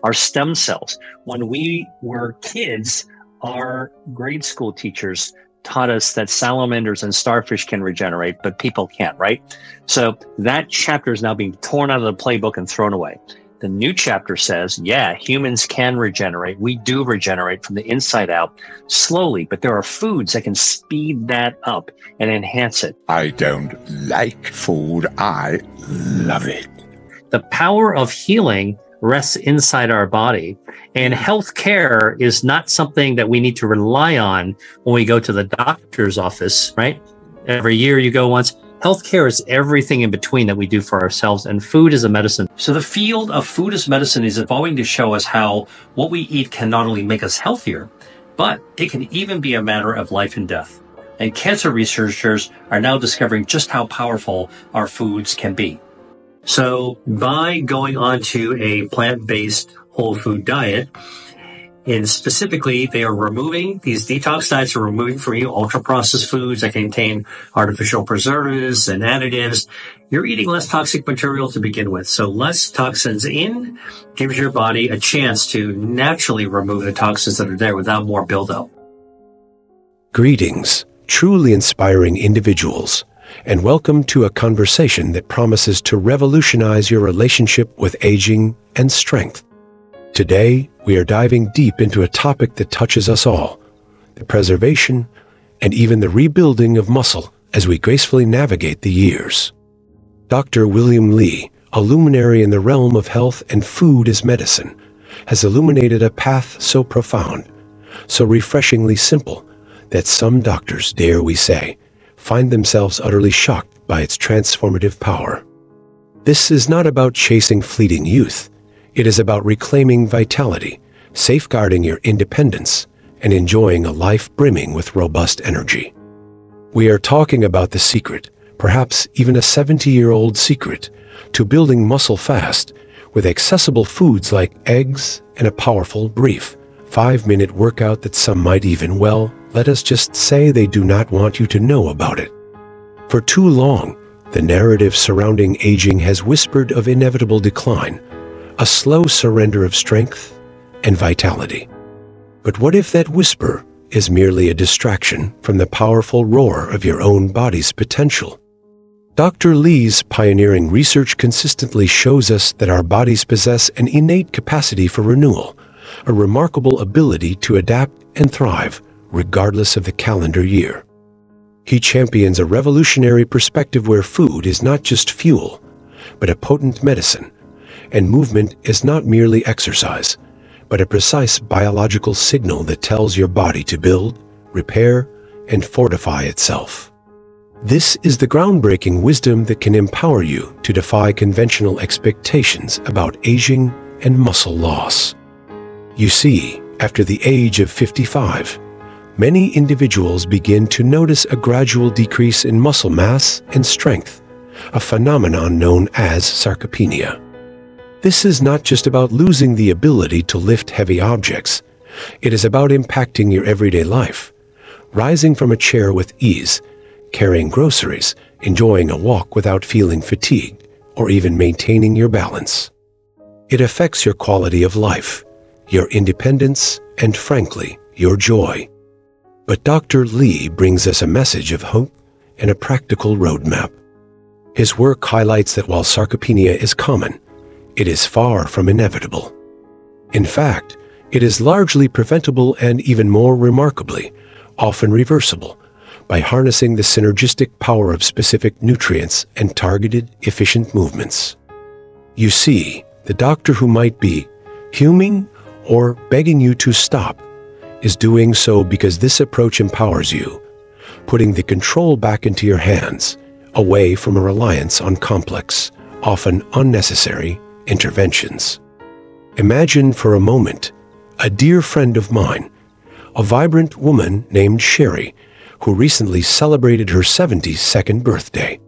our stem cells. When we were kids, our grade school teachers taught us that salamanders and starfish can regenerate, but people can't, right? So that chapter is now being torn out of the playbook and thrown away. The new chapter says, yeah, humans can regenerate. We do regenerate from the inside out slowly, but there are foods that can speed that up and enhance it. I don't like food. I love it. The power of healing rests inside our body, and healthcare is not something that we need to rely on when we go to the doctor's office, right? Every year you go once. Healthcare is everything in between that we do for ourselves, and food is a medicine. So the field of food as medicine is evolving to show us how what we eat can not only make us healthier, but it can even be a matter of life and death. And cancer researchers are now discovering just how powerful our foods can be. So by going on to a plant-based whole food diet, and specifically, they are removing, these detox diets are removing from you ultra-processed foods that contain artificial preservatives and additives. You're eating less toxic material to begin with. So less toxins in gives your body a chance to naturally remove the toxins that are there without more buildup. Greetings, truly inspiring individuals, and welcome to a conversation that promises to revolutionize your relationship with aging and strength. Today, we are diving deep into a topic that touches us all, the preservation and even the rebuilding of muscle as we gracefully navigate the years. Dr. William Li, a luminary in the realm of health and food as medicine, has illuminated a path so profound, so refreshingly simple, that some doctors, dare we say, find themselves utterly shocked by its transformative power. This is not about chasing fleeting youth. It is about reclaiming vitality, safeguarding your independence, and enjoying a life brimming with robust energy. We are talking about the secret, perhaps even a 70-year-old secret, to building muscle fast with accessible foods like eggs and a powerful, brief, 5-minute workout that some might even, well, let us just say they do not want you to know about it. For too long, the narrative surrounding aging has whispered of inevitable decline, a slow surrender of strength and vitality. But what if that whisper is merely a distraction from the powerful roar of your own body's potential? Dr. Li's pioneering research consistently shows us that our bodies possess an innate capacity for renewal, a remarkable ability to adapt and thrive regardless of the calendar year. He champions a revolutionary perspective where food is not just fuel, but a potent medicine, and movement is not merely exercise, but a precise biological signal that tells your body to build, repair, and fortify itself. This is the groundbreaking wisdom that can empower you to defy conventional expectations about aging and muscle loss. You see, after the age of 55, many individuals begin to notice a gradual decrease in muscle mass and strength, a phenomenon known as sarcopenia. This is not just about losing the ability to lift heavy objects. It is about impacting your everyday life, rising from a chair with ease, carrying groceries, enjoying a walk without feeling fatigued, or even maintaining your balance. It affects your quality of life, your independence, and frankly, your joy. But Dr. Li brings us a message of hope and a practical roadmap. His work highlights that while sarcopenia is common, it is far from inevitable. In fact, it is largely preventable and even more remarkably, often reversible, by harnessing the synergistic power of specific nutrients and targeted, efficient movements. You see, the doctor who might be fuming or begging you to stop is doing so because this approach empowers you, putting the control back into your hands, away from a reliance on complex, often unnecessary interventions. Imagine for a moment a dear friend of mine, a vibrant woman named Sherry, who recently celebrated her 72nd birthday.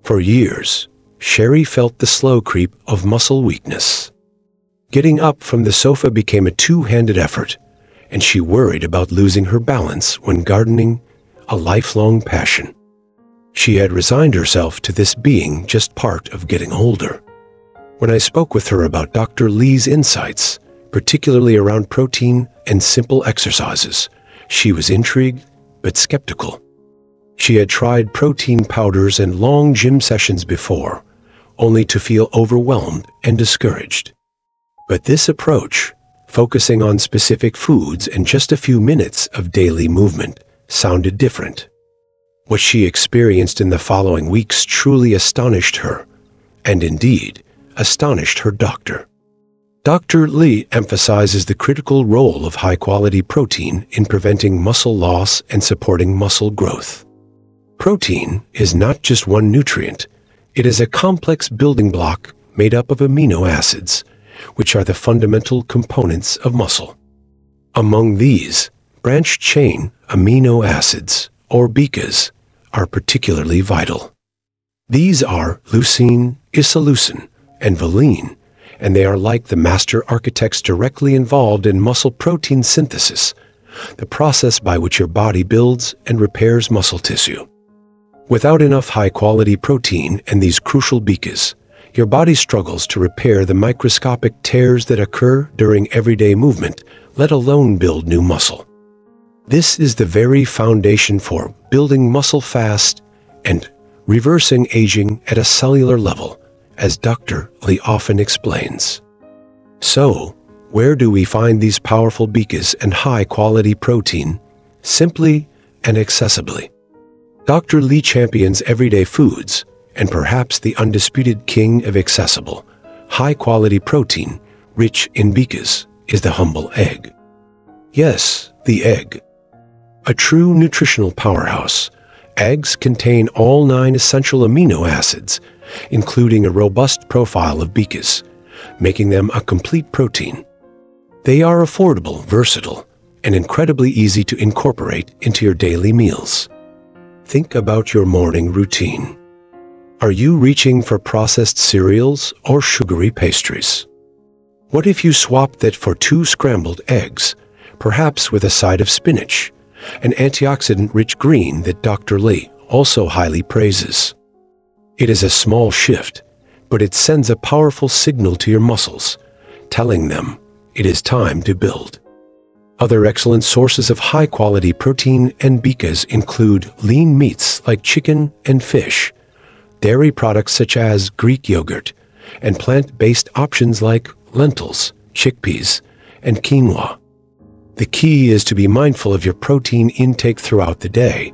For years, Sherry felt the slow creep of muscle weakness. Getting up from the sofa became a two-handed effort, and she worried about losing her balance when gardening, a lifelong passion. She had resigned herself to this being just part of getting older. When I spoke with her about Dr. Lee's insights, particularly around protein and simple exercises, she was intrigued but skeptical. She had tried protein powders and long gym sessions before, only to feel overwhelmed and discouraged. But this approach, focusing on specific foods and just a few minutes of daily movement, sounded different. What she experienced in the following weeks truly astonished her, and indeed, astonished her doctor. Dr. Lee emphasizes the critical role of high-quality protein in preventing muscle loss and supporting muscle growth. Protein is not just one nutrient. It is a complex building block made up of amino acids, which are the fundamental components of muscle. Among these, branched-chain amino acids, or BICAs, are particularly vital. These are leucine, isoleucine, and valine, and they are like the master architects directly involved in muscle protein synthesis, the process by which your body builds and repairs muscle tissue. Without enough high-quality protein and these crucial BICAs, your body struggles to repair the microscopic tears that occur during everyday movement, let alone build new muscle. This is the very foundation for building muscle fast and reversing aging at a cellular level, as Dr. Lee often explains. So, where do we find these powerful BICAs and high-quality protein? Simply and accessibly. Dr. Lee champions everyday foods, and perhaps the undisputed king of accessible, high-quality protein, rich in BICAs, is the humble egg. Yes, the egg. A true nutritional powerhouse, eggs contain all 9 essential amino acids, including a robust profile of BICAs, making them a complete protein. They are affordable, versatile, and incredibly easy to incorporate into your daily meals. Think about your morning routine. Are you reaching for processed cereals or sugary pastries? What if you swapped that for 2 scrambled eggs, perhaps with a side of spinach, an antioxidant-rich green that Dr. Lee also highly praises? It is a small shift, but it sends a powerful signal to your muscles, telling them it is time to build. Other excellent sources of high-quality protein and BICAs include lean meats like chicken and fish, dairy products such as Greek yogurt, and plant-based options like lentils, chickpeas, and quinoa. The key is to be mindful of your protein intake throughout the day,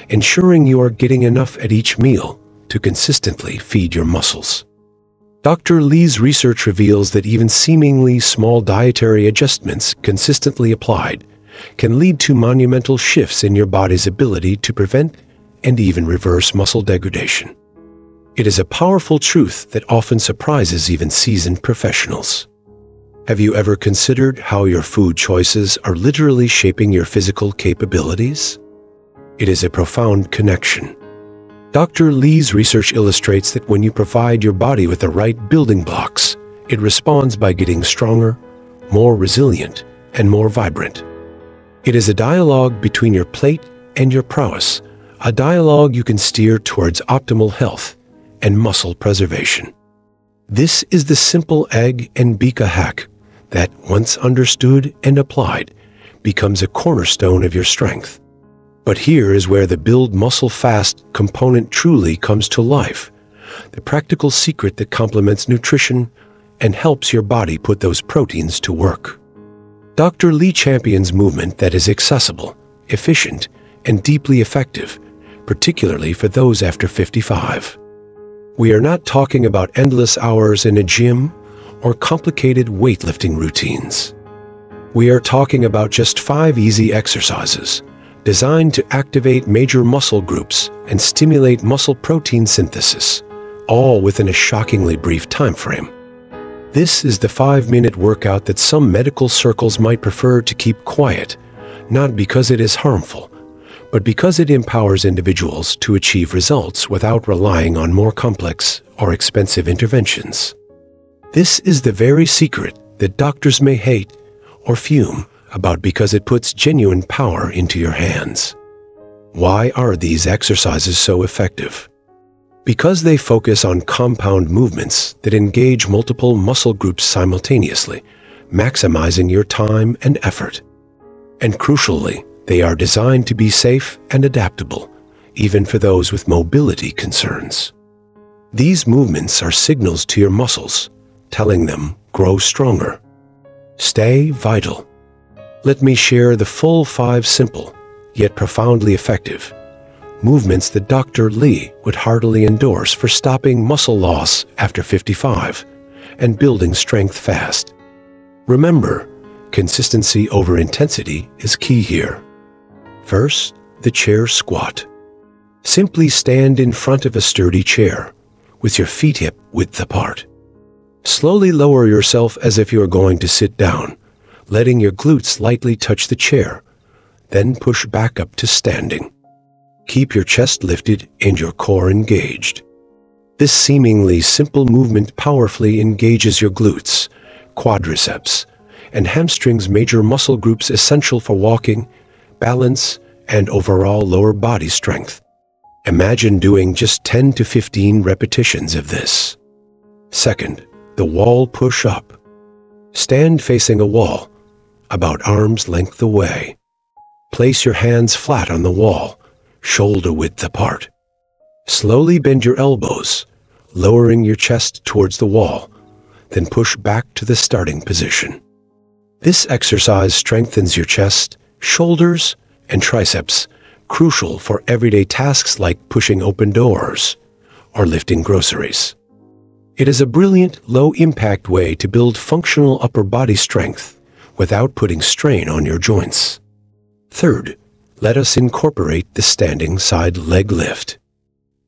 ensuring you are getting enough at each meal to consistently feed your muscles. Dr. Lee's research reveals that even seemingly small dietary adjustments consistently applied can lead to monumental shifts in your body's ability to prevent and even reverse muscle degradation. It is a powerful truth that often surprises even seasoned professionals. Have you ever considered how your food choices are literally shaping your physical capabilities? It is a profound connection. Dr. Lee's research illustrates that when you provide your body with the right building blocks, it responds by getting stronger, more resilient, and more vibrant. It is a dialogue between your plate and your prowess, a dialogue you can steer towards optimal health and muscle preservation. This is the simple egg and BICA hack that, once understood and applied, becomes a cornerstone of your strength. But here is where the build muscle fast component truly comes to life, the practical secret that complements nutrition and helps your body put those proteins to work. Dr. Lee champions movement that is accessible, efficient, and deeply effective, particularly for those after 55. We are not talking about endless hours in a gym or complicated weightlifting routines. We are talking about just 5 easy exercises designed to activate major muscle groups and stimulate muscle protein synthesis, all within a shockingly brief time frame. This is the 5-minute workout that some medical circles might prefer to keep quiet, not because it is harmful, but because it empowers individuals to achieve results without relying on more complex or expensive interventions. This is the very secret that doctors may hate or fume about because it puts genuine power into your hands. Why are these exercises so effective? because they focus on compound movements that engage multiple muscle groups simultaneously, maximizing your time and effort. And crucially, they are designed to be safe and adaptable, even for those with mobility concerns. These movements are signals to your muscles, telling them, grow stronger. Stay vital. Let me share the full 5 simple, yet profoundly effective, movements that Dr. Lee would heartily endorse for stopping muscle loss after 55 and building strength fast. Remember, consistency over intensity is key here. First, the chair squat. Simply stand in front of a sturdy chair, with your feet hip-width apart. Slowly lower yourself as if you are going to sit down, letting your glutes lightly touch the chair, then push back up to standing. Keep your chest lifted and your core engaged. This seemingly simple movement powerfully engages your glutes, quadriceps, and hamstrings, major muscle groups essential for walking, balance, and overall lower body strength. Imagine doing just 10 to 15 repetitions of this. Second, the wall push-up. Stand facing a wall, about arm's length away. Place your hands flat on the wall, shoulder width apart. Slowly bend your elbows, lowering your chest towards the wall, then push back to the starting position. This exercise strengthens your chest, shoulders, and triceps, crucial for everyday tasks like pushing open doors or lifting groceries. It is a brilliant, low-impact way to build functional upper body strength without putting strain on your joints. Third, let us incorporate the standing side leg lift.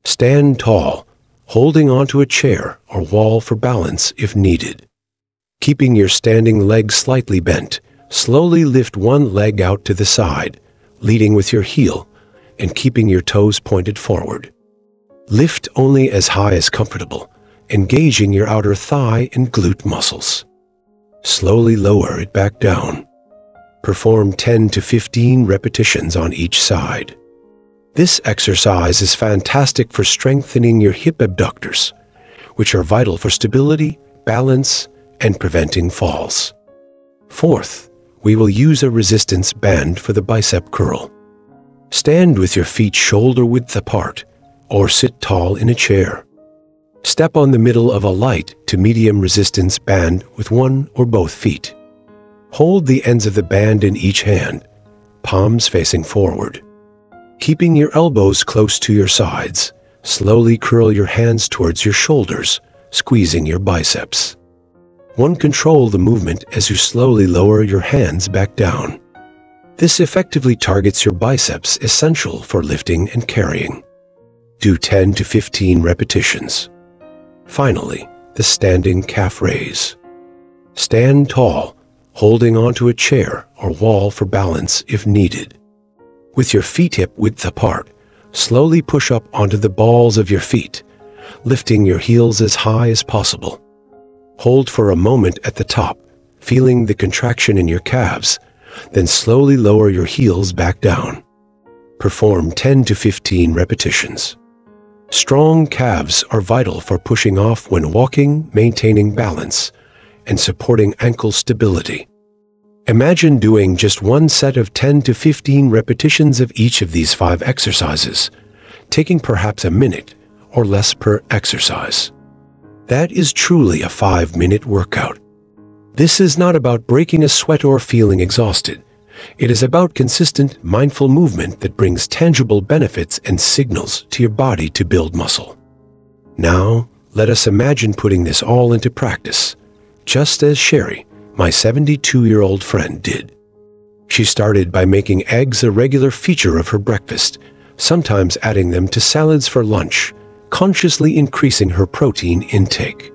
Stand tall, holding onto a chair or wall for balance if needed. Keeping your standing leg slightly bent, slowly lift one leg out to the side, leading with your heel and keeping your toes pointed forward. Lift only as high as comfortable, engaging your outer thigh and glute muscles. Slowly lower it back down. Perform 10 to 15 repetitions on each side. This exercise is fantastic for strengthening your hip abductors, which are vital for stability, balance, and preventing falls. Fourth, we will use a resistance band for the bicep curl. Stand with your feet shoulder width apart, or sit tall in a chair. Step on the middle of a light to medium resistance band with one or both feet. Hold the ends of the band in each hand, palms facing forward. Keeping your elbows close to your sides, slowly curl your hands towards your shoulders, squeezing your biceps. Control the movement as you slowly lower your hands back down. This effectively targets your biceps, essential for lifting and carrying. Do 10 to 15 repetitions. Finally, the standing calf raise. Stand tall, holding onto a chair or wall for balance if needed. With your feet hip-width apart, slowly push up onto the balls of your feet, lifting your heels as high as possible. Hold for a moment at the top, feeling the contraction in your calves, then slowly lower your heels back down. Perform 10 to 15 repetitions. Strong calves are vital for pushing off when walking, maintaining balance, and supporting ankle stability. Imagine doing just one set of 10 to 15 repetitions of each of these 5 exercises, taking perhaps a minute or less per exercise. That is truly a 5-minute workout. This is not about breaking a sweat or feeling exhausted. It is about consistent, mindful movement that brings tangible benefits and signals to your body to build muscle. Now, let us imagine putting this all into practice, just as Sherry, my 72-year-old friend, did. She started by making eggs a regular feature of her breakfast, sometimes adding them to salads for lunch, consciously increasing her protein intake.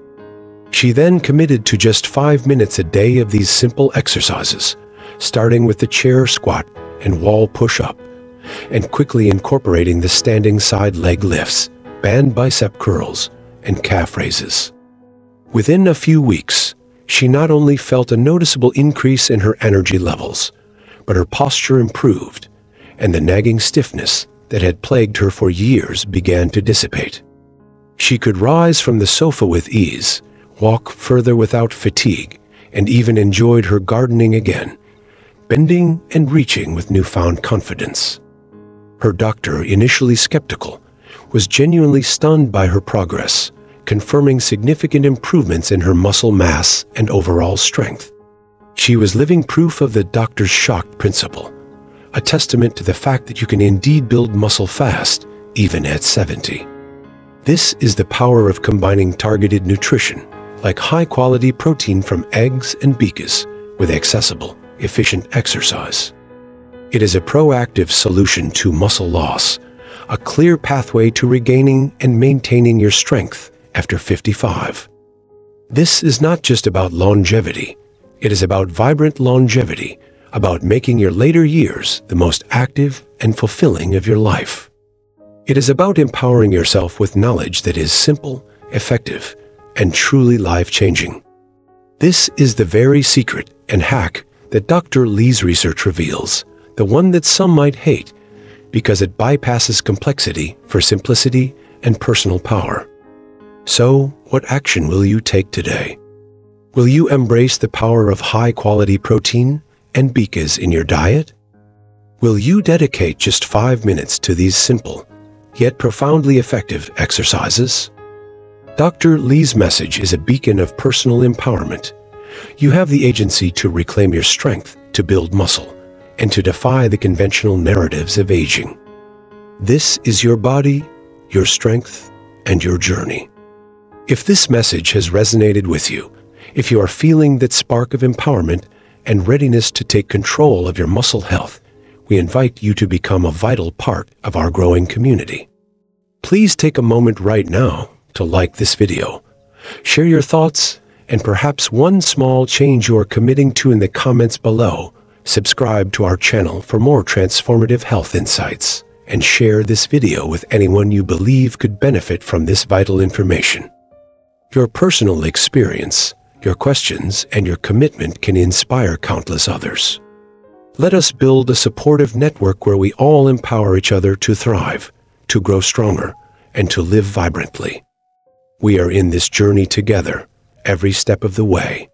She then committed to just 5 minutes a day of these simple exercises, starting with the chair squat and wall push-up, and quickly incorporating the standing side leg lifts, band bicep curls, and calf raises. Within a few weeks, she not only felt a noticeable increase in her energy levels, but her posture improved, and the nagging stiffness that had plagued her for years began to dissipate. She could rise from the sofa with ease, walk further without fatigue, and even enjoyed her gardening again, bending and reaching with newfound confidence. Her doctor, initially skeptical, was genuinely stunned by her progress, confirming significant improvements in her muscle mass and overall strength. She was living proof of the doctor's shock principle, a testament to the fact that you can indeed build muscle fast, even at 70. This is the power of combining targeted nutrition, like high-quality protein from eggs and beacons, with accessible, efficient exercise. It is a proactive solution to muscle loss, a clear pathway to regaining and maintaining your strength after 55. This is not just about longevity. It is about vibrant longevity, about making your later years the most active and fulfilling of your life. It is about empowering yourself with knowledge that is simple, effective, and truly life-changing. This is the very secret and hack that Dr. Lee's research reveals, the one that some might hate, because it bypasses complexity for simplicity and personal power. So, what action will you take today? Will you embrace the power of high-quality protein and beacons in your diet? Will you dedicate just 5 minutes to these simple, yet profoundly effective exercises? Dr. Lee's message is a beacon of personal empowerment. You have the agency to reclaim your strength, to build muscle, and to defy the conventional narratives of aging. This is your body, your strength, and your journey. If this message has resonated with you, if you are feeling that spark of empowerment and readiness to take control of your muscle health, we invite you to become a vital part of our growing community. Please take a moment right now to like this video, share your thoughts, and perhaps one small change you are committing to in the comments below. Subscribe to our channel for more transformative health insights, and share this video with anyone you believe could benefit from this vital information. Your personal experience, your questions, and your commitment can inspire countless others. Let us build a supportive network where we all empower each other to thrive, to grow stronger, and to live vibrantly. We are in this journey together, every step of the way.